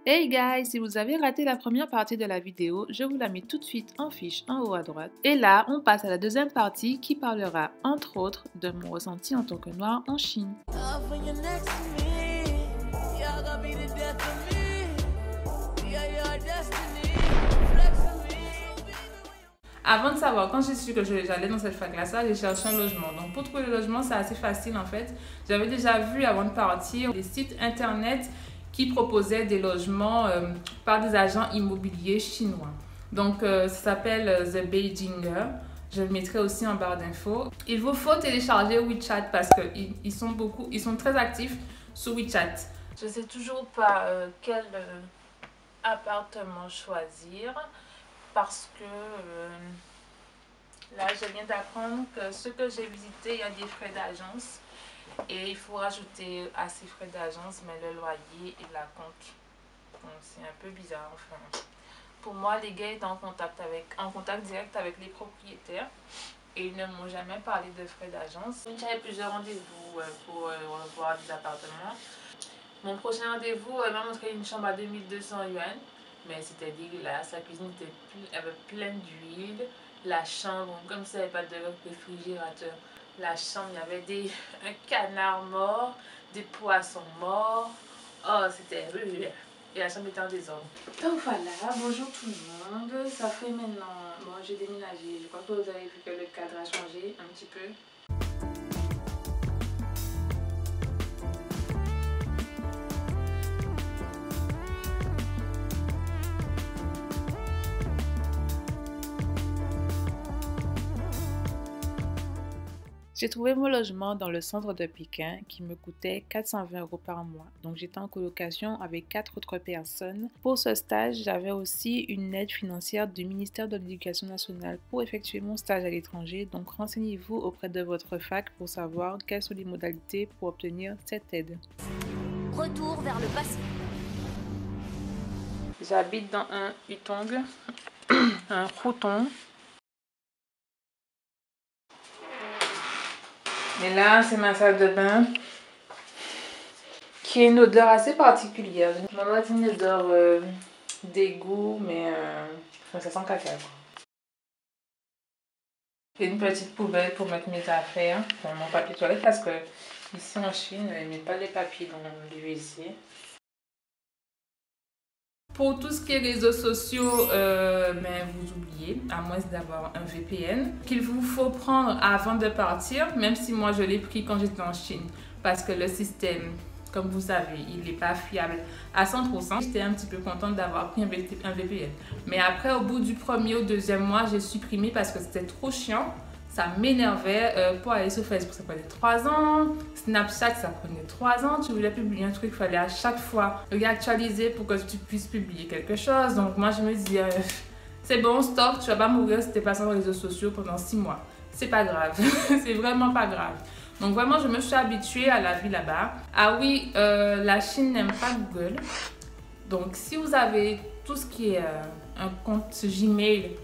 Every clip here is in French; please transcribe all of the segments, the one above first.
Hey guys, si vous avez raté la première partie de la vidéo, je vous la mets tout de suite en fiche en haut à droite. Et là, on passe à la deuxième partie qui parlera entre autres de mon ressenti en tant que noire en Chine. Avant de savoir, quand j'ai su que j'allais dans cette fac-là, j'ai cherché un logement. Donc pour trouver le logement, c'est assez facile en fait. J'avais déjà vu avant de partir des sites internet qui proposaient des logements par des agents immobiliers chinois. Donc ça s'appelle The Beijinger. Je le mettrai aussi en barre d'infos. Il vous faut télécharger WeChat parce qu'ils sont très actifs sur WeChat. Je ne sais toujours pas quel appartement choisir parce que là je viens d'apprendre que ce que j'ai visité, il y a des frais d'agence et il faut rajouter à ces frais d'agence mais le loyer et la compte. Donc c'est un peu bizarre enfin. Pour moi, les gars étaient en contact direct avec les propriétaires et ils ne m'ont jamais parlé de frais d'agence. J'avais plusieurs rendez-vous pour voir des appartements. Mon prochain rendez-vous m'a montré une chambre à 2200 yuan, mais c'était dégueulasse. La cuisine avait plein d'huile. La chambre, comme ça, il n'y avait pas de réfrigérateur. La chambre, il y avait un canard mort, des poissons morts. Oh, c'était... Et la chambre était en désordre. Donc voilà, bonjour tout le monde. Ça fait maintenant... Bon, j'ai déménagé. Je crois que vous avez vu que le cadre a changé un petit peu. J'ai trouvé mon logement dans le centre de Pékin qui me coûtait 420 € par mois. Donc j'étais en colocation avec 4 autres personnes. Pour ce stage, j'avais aussi une aide financière du ministère de l'Éducation nationale pour effectuer mon stage à l'étranger. Donc renseignez-vous auprès de votre fac pour savoir quelles sont les modalités pour obtenir cette aide. Retour vers le passé. J'habite dans un hutong, un routon. Et là, c'est ma salle de bain qui a une odeur assez particulière. On va dire une odeur d'égout, mais ça sent caca. J'ai une petite poubelle pour mettre mes affaires, mon papier toilette, parce que ici en Chine, ils ne mettent pas les papiers dans le WC. Pour tout ce qui est réseaux sociaux, vous oubliez, à moins d'avoir un VPN, qu'il vous faut prendre avant de partir, même si moi je l'ai pris quand j'étais en Chine, parce que le système, comme vous savez, il n'est pas fiable à 100%. J'étais un petit peu contente d'avoir pris un VPN. Mais après, au bout du premier ou deuxième mois, j'ai supprimé parce que c'était trop chiant. Ça m'énervait pour aller sur Facebook, ça prenait 3 ans. Snapchat, ça prenait 3 ans. Tu voulais publier un truc, il fallait à chaque fois le réactualiser pour que tu puisses publier quelque chose. Donc moi, je me dis, c'est bon, stop, tu vas pas mourir si t'es pas sur les réseaux sociaux pendant 6 mois. C'est pas grave, c'est vraiment pas grave. Donc vraiment, je me suis habituée à la vie là-bas. Ah oui, la Chine n'aime pas Google. Donc si vous avez tout ce qui est un compte Gmail,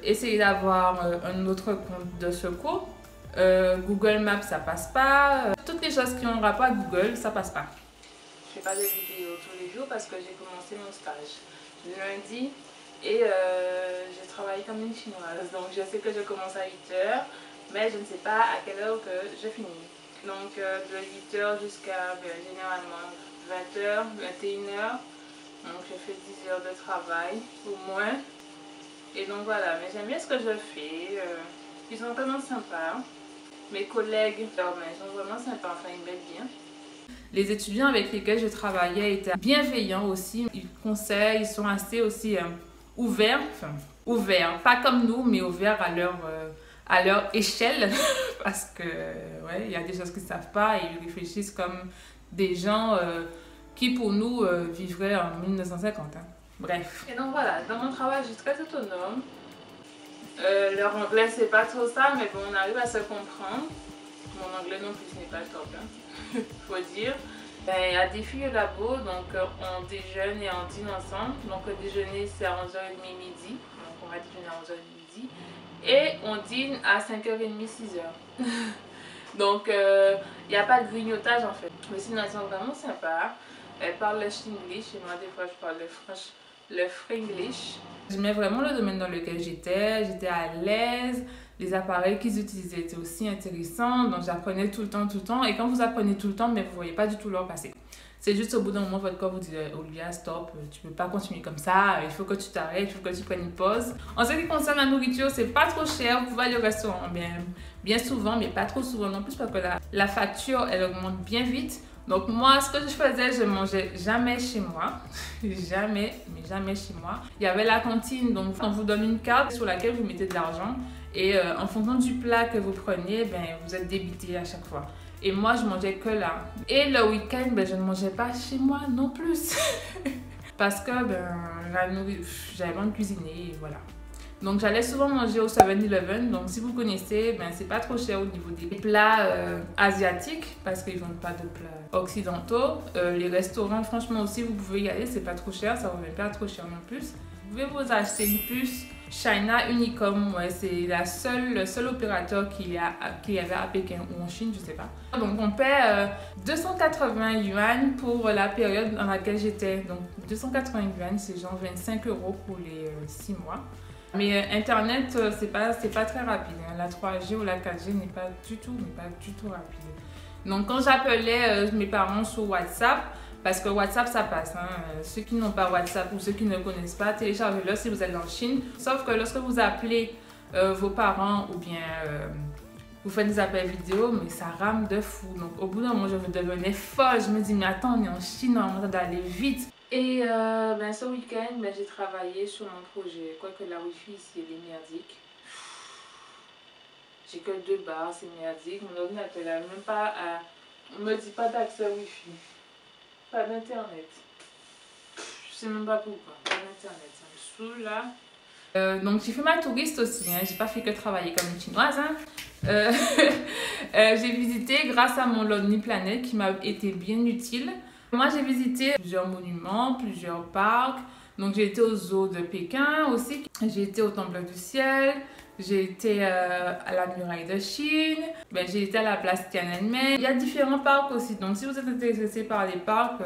essayez d'avoir un autre compte de secours. Google Maps, ça passe pas. Toutes les choses qui ont rapport à Google, ça passe pas. Je fais pas de vidéos tous les jours parce que j'ai commencé mon stage le lundi et j'ai travaillé comme une chinoise. Donc je sais que je commence à 8 h, mais je ne sais pas à quelle heure que je finis. Donc de 8 h jusqu'à généralement 20 h, 21 h. Donc je fais 10 heures de travail au moins. Et donc voilà, mais j'aime bien ce que je fais. Ils sont vraiment sympas. Mes collègues, ils sont vraiment sympas, enfin ils m'aident bien. Les étudiants avec lesquels je travaillais étaient bienveillants aussi. Ils conseillent, ils sont assez aussi ouverts. Enfin, ouverts, pas comme nous, mais ouverts à leur échelle. Parce que, ouais, il y a des choses qu'ils ne savent pas et ils réfléchissent comme des gens qui pour nous vivraient en 1950. Hein. Bref. Et donc voilà, dans mon travail, je suis très autonome. Leur anglais, c'est pas trop ça, mais bon, on arrive à se comprendre. Mon anglais non plus n'est pas top, hein, faut dire. Il y a des filles au labo, donc on déjeune et on dîne ensemble. Donc le déjeuner, c'est à 11h30 midi. Donc on va déjeuner à 11h midi. Et on dîne à 5h30, 6h. Donc il n'y a pas de grignotage en fait. Mais sinon, elles sont vraiment sympas. Elles parlent le Shinglish et moi, des fois, je parle le Fringlish. J'aimais vraiment le domaine dans lequel j'étais à l'aise. Les appareils qu'ils utilisaient étaient aussi intéressants. Donc, j'apprenais tout le temps. Et quand vous apprenez tout le temps, mais vous ne voyez pas du tout l'heure passer. C'est juste au bout d'un moment, votre corps vous dit Olivia, stop, tu ne peux pas continuer comme ça, il faut que tu t'arrêtes, il faut que tu prennes une pause. En ce qui concerne la nourriture, c'est pas trop cher. Vous pouvez aller au restaurant bien souvent, mais pas trop souvent non plus parce que la facture, elle augmente bien vite. Donc moi, ce que je faisais, je mangeais jamais chez moi. Jamais chez moi. Il y avait la cantine, donc on vous donne une carte sur laquelle vous mettez de l'argent. Et en fonction du plat que vous preniez, vous êtes débité à chaque fois. Et moi, je mangeais que là. Et le week-end, je ne mangeais pas chez moi non plus. Parce que j'avais besoin de cuisiner et voilà. Donc j'allais souvent manger au 7-Eleven. Donc si vous connaissez, c'est pas trop cher au niveau des plats asiatiques parce qu'ils vendent pas de plats occidentaux. Les restaurants, franchement aussi, vous pouvez y aller, c'est pas trop cher, ça ne revient pas trop cher non plus. Vous pouvez vous acheter une puce China Unicom, ouais, c'est le seul opérateur qu'il y avait à Pékin ou en Chine, je sais pas. Donc on paie 280 yuan pour la période dans laquelle j'étais. Donc 280 yuan, c'est genre 25 € pour les 6 mois. Mais Internet, c'est pas très rapide. Hein. La 3G ou la 4G n'est pas du tout rapide. Donc quand j'appelais mes parents sur WhatsApp, parce que WhatsApp, ça passe. Hein. Ceux qui n'ont pas WhatsApp ou ceux qui ne connaissent pas, téléchargez-le si vous êtes en Chine. Sauf que lorsque vous appelez vos parents ou bien vous faites des appels vidéo, mais ça rame de fou. Donc au bout d'un moment, je devenais folle. Je me dis, mais attends, on est en Chine, normalement, ça doit aller vite. Et ce week-end, j'ai travaillé sur mon projet. Quoique la Wi-Fi ici, elle est merdique. J'ai que 2 barres, c'est merdique. Mon ordinateur, là, même pas on me dit pas d'accès Wi-Fi. Pas d'internet. Je sais même pas pourquoi. Pas d'internet. Ça me saoule là. Donc j'ai fait ma touriste aussi. Hein. J'ai pas fait que travailler comme une chinoise. Hein. J'ai visité grâce à mon Lonely Planet qui m'a été bien utile. Moi j'ai visité plusieurs monuments, plusieurs parcs. Donc j'ai été au zoo de Pékin aussi. J'ai été au Temple du Ciel. J'ai été à la muraille de Chine, j'ai été à la place Tiananmen. Il y a différents parcs aussi, donc si vous êtes intéressé par les parcs,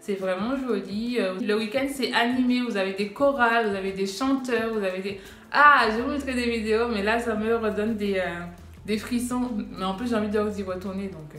c'est vraiment joli. Le week-end c'est animé, vous avez des chorales, vous avez des chanteurs, vous avez des... Ah, je vous mettrai des vidéos, mais là ça me redonne des frissons. Mais en plus j'ai envie d'y retourner, donc...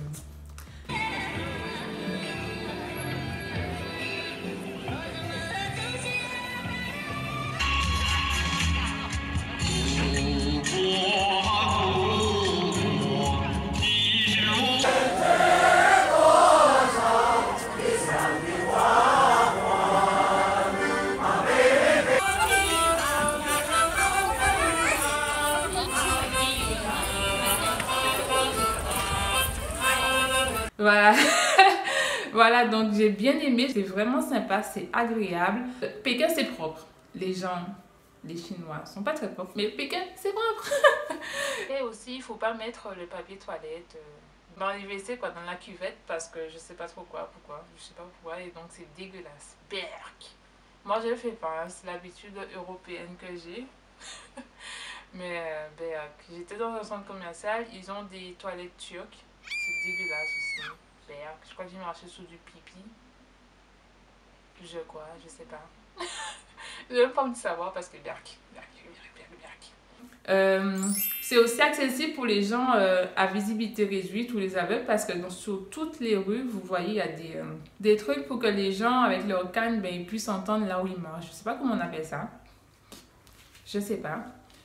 Voilà. Voilà, donc j'ai bien aimé, c'est vraiment sympa, c'est agréable. Pékin, c'est propre. Les Chinois sont pas très propres, mais Pékin, c'est propre. Et aussi, il faut pas mettre le papier toilette dans les WC, quoi, dans la cuvette, parce que je sais pas trop pourquoi, et donc c'est dégueulasse. Berk. Moi, je le fais pas, hein, c'est l'habitude européenne que j'ai. Mais j'étais dans un centre commercial, ils ont des toilettes turques. C'est dégueulasse aussi. Je crois que j'ai marché sous du pipi. Je sais pas. Je n'ai même pas envie de savoir parce que berk. C'est aussi accessible pour les gens à visibilité réduite ou les aveugles parce que sur toutes les rues, vous voyez, il y a des trucs pour que les gens avec leur canne ils puissent entendre là où ils marchent. Je sais pas comment on appelle ça. Je sais pas.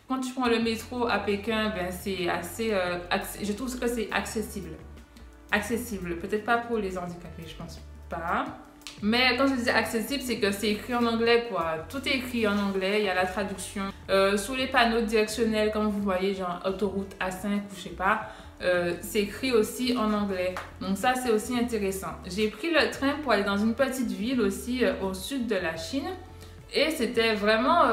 Quand tu prends le métro à Pékin, c'est assez... je trouve que c'est accessible. Accessible. Peut-être pas pour les handicapés, je pense pas. Mais quand je dis accessible, c'est que c'est écrit en anglais, quoi. Tout est écrit en anglais, il y a la traduction. Sous les panneaux directionnels, comme vous voyez, genre autoroute A5 ou je sais pas, c'est écrit aussi en anglais. Donc ça, c'est aussi intéressant. J'ai pris le train pour aller dans une petite ville aussi au sud de la Chine. Et c'était vraiment...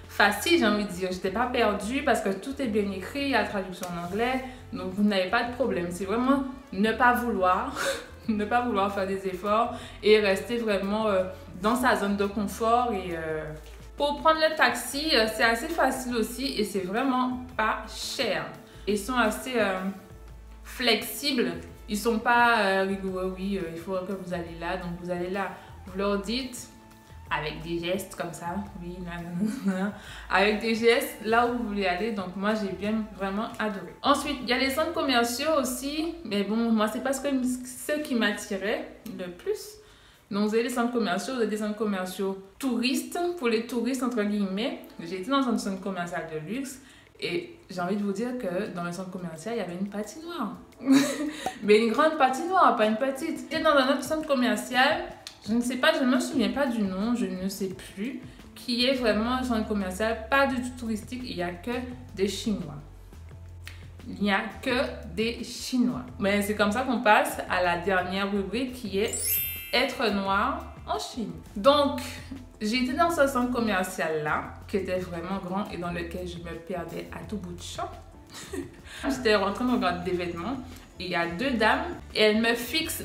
facile, j'ai envie de dire. J'étais pas perdue parce que tout est bien écrit, il y a la traduction en anglais, donc vous n'avez pas de problème. C'est vraiment ne pas vouloir, ne pas vouloir faire des efforts et rester vraiment dans sa zone de confort. Et pour prendre le taxi, c'est assez facile aussi et c'est vraiment pas cher. Ils sont assez flexibles Ils sont pas rigoureux, oui, il faut que vous allez là, donc vous allez là. Vous leur dites avec des gestes comme ça, oui, nanana, avec des gestes là où vous voulez aller. Donc moi j'ai bien vraiment adoré. Ensuite il y a les centres commerciaux aussi, mais bon moi c'est pas ce qui m'attirait le plus. Donc vous avez les centres commerciaux, vous avez des centres commerciaux touristes, pour les touristes entre guillemets. J'ai été dans un centre commercial de luxe et j'ai envie de vous dire que dans le centre commercial il y avait une patinoire. Mais une grande patinoire, pas une petite. J'étais dans un autre centre commercial. Je ne sais pas, je ne me souviens pas du nom, je ne sais plus, qui est vraiment un centre commercial, pas du tout touristique, il n'y a que des Chinois. Il n'y a que des Chinois. Mais c'est comme ça qu'on passe à la dernière rubrique qui est être noir en Chine. Donc, j'ai été dans ce centre commercial-là, qui était vraiment grand et dans lequel je me perdais à tout bout de champ. J'étais rentrée dans le regarder des vêtements. Il y a deux dames et elles me fixent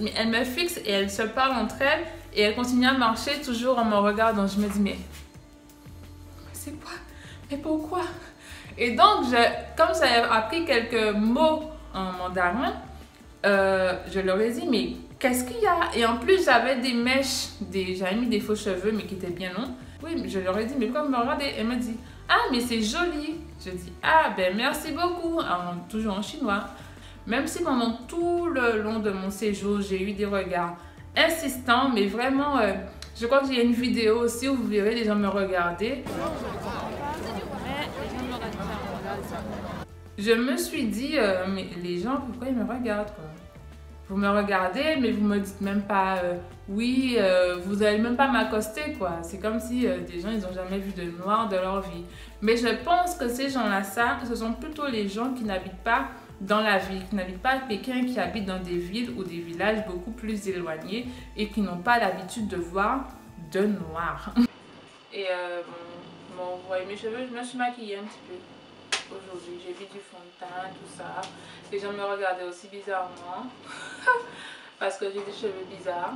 et elles se parlent entre elles et elles continuent à marcher toujours en me regardant. Je me dis mais c'est quoi? Mais pourquoi? Et donc comme j'avais appris quelques mots en mandarin, je leur ai dit mais qu'est-ce qu'il y a? Et en plus j'avais des mèches, j'avais mis des faux cheveux mais qui étaient bien longs. Oui, je leur ai dit mais pourquoi vous me regardez? Elle me dit ah mais c'est joli. Je dis ah ben merci beaucoup, toujours en chinois. Même si pendant tout le long de mon séjour, j'ai eu des regards insistants, mais vraiment, je crois qu'il y a une vidéo aussi où vous verrez les gens me regarder. Je me suis dit, mais les gens, pourquoi ils me regardent quoi? Vous me regardez, mais vous me dites même pas oui, vous n'allez même pas m'accoster quoi. C'est comme si des gens, ils n'ont jamais vu de noir de leur vie. Mais je pense que ces gens-là, ce sont plutôt les gens qui n'habitent pas dans la ville, qui n'habitent pas à Pékin, qui habitent dans des villes ou des villages beaucoup plus éloignés et qui n'ont pas l'habitude de voir de noir. Et bon, vous voyez mes cheveux, je me suis maquillée un petit peu aujourd'hui. J'ai mis du fond de teint, tout ça. Les gens me regardaient aussi bizarrement parce que j'ai des cheveux bizarres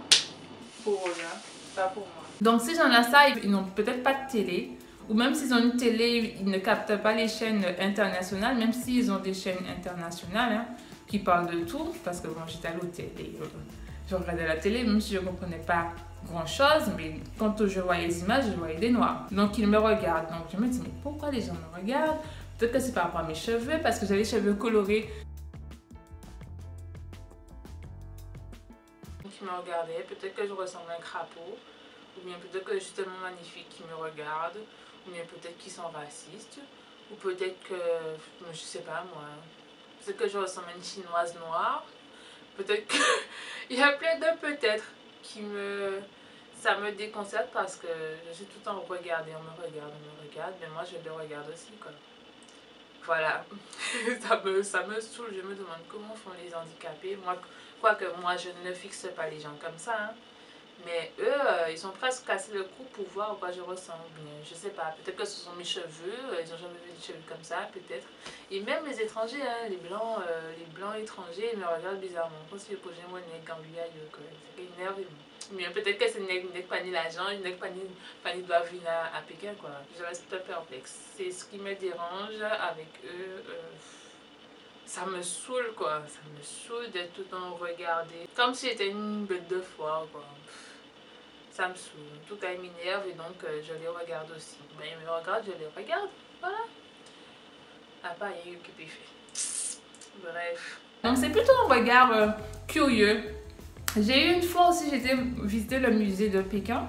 pour eux, hein, pas pour moi. Donc ces gens-là, ils n'ont peut-être pas de télé. Ou même s'ils ont une télé, ils ne captent pas les chaînes internationales, même s'ils ont des chaînes internationales hein, qui parlent de tout. Parce que bon, j'étais à l'hôtel et je regardais la télé, même si je ne comprenais pas grand-chose. Mais quand je voyais les images, je voyais des noirs. Donc ils me regardent. Donc je me dis, mais pourquoi les gens me regardent? Peut-être que c'est par rapport à mes cheveux, parce que j'avais les cheveux colorés. Donc ils me regardaient, peut-être que je ressemble à un crapaud. Ou bien peut-être que je suis tellement magnifique qu'ils me regardent. Ou bien peut-être qu'ils sont racistes, ou peut-être que, je sais pas moi, peut-être que je ressemble à une chinoise noire, peut-être que, il y a plein de peut-être qui ça me déconcerte parce que je suis tout le temps regardée, on me regarde, mais moi je le regarde aussi quoi. Voilà, ça me saoule, je me demande comment font les handicapés, quoique moi je ne fixe pas les gens comme ça, hein. Mais eux, ils sont presque cassés le cou pour voir à quoi je ressemble. Je sais pas, peut-être que ce sont mes cheveux, ils ont jamais vu des cheveux comme ça, peut-être. Et même les étrangers, hein, les blancs étrangers, ils me regardent bizarrement. Je pense que j'ai moi une gambia, c'est énervé. Mais peut-être que c'est une pas ni l'argent, une pas ni doit venir à Pékin, quoi. Je reste perplexe. C'est ce qui me dérange avec eux. Ça me saoule quoi, ça me saoule d'être tout le temps regardée. Comme si j'étais une bête de foire quoi. Ça me saoule, tout cas ils m'énerve et donc je les regarde aussi. Ben, ils me regardent, je les regarde, voilà. Ah pas, il y a eu qui peut faire. Bref. Donc c'est plutôt un regard curieux. J'ai eu une fois aussi, j'étais visiter le musée de Pékin.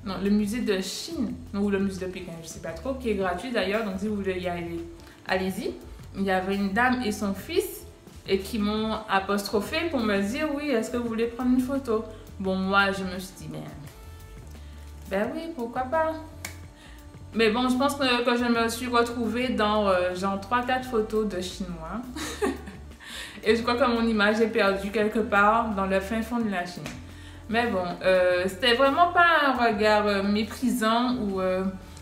Non, le musée de Chine, ou le musée de Pékin, je sais pas trop, qui est gratuit d'ailleurs, donc si vous voulez y aller, allez-y. Il y avait une dame et son fils et qui m'ont apostrophé pour me dire oui, est-ce que vous voulez prendre une photo? Bon, moi je me suis dit ben oui, pourquoi pas. Mais bon, je pense que je me suis retrouvée dans genre 3-4 photos de Chinois. Et je crois que mon image est perdue quelque part dans le fin fond de la Chine. Mais bon, c'était vraiment pas un regard méprisant ou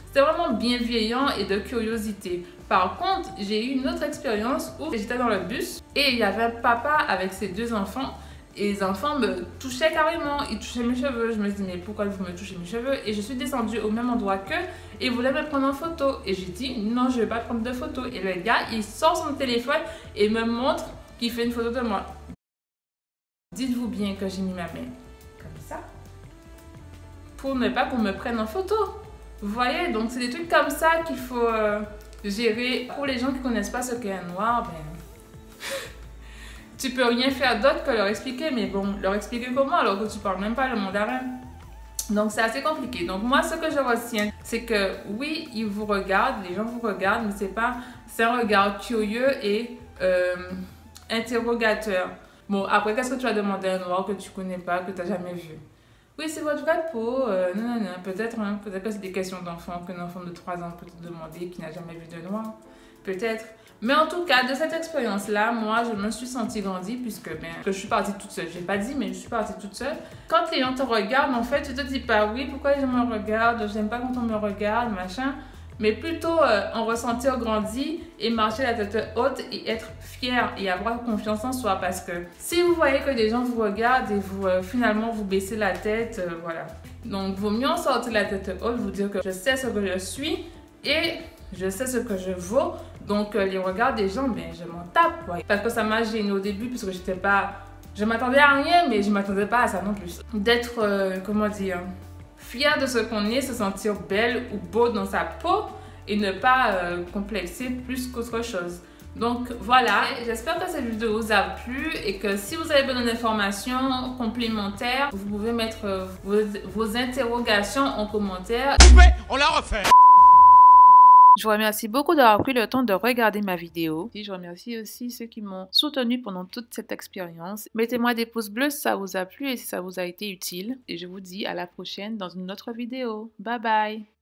c'était vraiment bienveillant et de curiosité. Par contre, j'ai eu une autre expérience où j'étais dans le bus et il y avait un papa avec ses deux enfants. Et les enfants me touchaient carrément, ils touchaient mes cheveux. Je me dis, mais pourquoi vous me touchez mes cheveux? Et je suis descendue au même endroit qu'eux et ils voulaient me prendre en photo. Et j'ai dit, non, je ne vais pas prendre de photo. Et le gars, il sort son téléphone et me montre qu'il fait une photo de moi. Dites-vous bien que j'ai mis ma main comme ça pour ne pas qu'on me prenne en photo. Vous voyez, donc c'est des trucs comme ça qu'il faut gérer. Pour les gens qui ne connaissent pas ce qu'est un noir, ben, tu peux rien faire d'autre que leur expliquer. Mais bon, leur expliquer comment alors que tu parles même pas le mandarin? Donc c'est assez compliqué. Donc moi, ce que je retiens, c'est que oui, ils vous regardent, les gens vous regardent, mais c'est un regard curieux et interrogateur. Bon, après, qu'est-ce que tu vas demander à un noir que tu connais pas, que tu n'as jamais vu? Oui, c'est votre vraie peau. Non. Peut-être que c'est des questions d'enfant, qu'un enfant de 3 ans peut te demander qui n'a jamais vu de noir. Peut-être. Mais en tout cas, de cette expérience-là, moi, je me suis sentie grandie puisque je suis partie toute seule. Je n'ai pas dit, mais je suis partie toute seule. Quand les gens te regardent, en fait, tu te dis pas, oui, pourquoi les gens me regardent? J'aime pas quand on me regarde, machin. Mais plutôt en ressentir grandi et marcher la tête haute et être fier et avoir confiance en soi. Parce que si vous voyez que des gens vous regardent et vous finalement vous baissez la tête, voilà. Donc, vaut mieux en sortir la tête haute, vous dire que je sais ce que je suis et je sais ce que je vaux. Donc, les regards des gens, ben, je m'en tape. Ouais. Parce que ça m'a gênée au début puisque j'étais pas... Je m'attendais à rien, mais je m'attendais pas à ça non plus. D'être, comment dire... fier de ce qu'on est, se sentir belle ou beau dans sa peau et ne pas complexer plus qu'autre chose. Donc voilà, j'espère que cette vidéo vous a plu et que si vous avez besoin d'informations complémentaires, vous pouvez mettre vos interrogations en commentaire. On la refait. Je vous remercie beaucoup d'avoir pris le temps de regarder ma vidéo. Je remercie aussi ceux qui m'ont soutenu pendant toute cette expérience. Mettez-moi des pouces bleus si ça vous a plu et si ça vous a été utile. Et je vous dis à la prochaine dans une autre vidéo. Bye bye!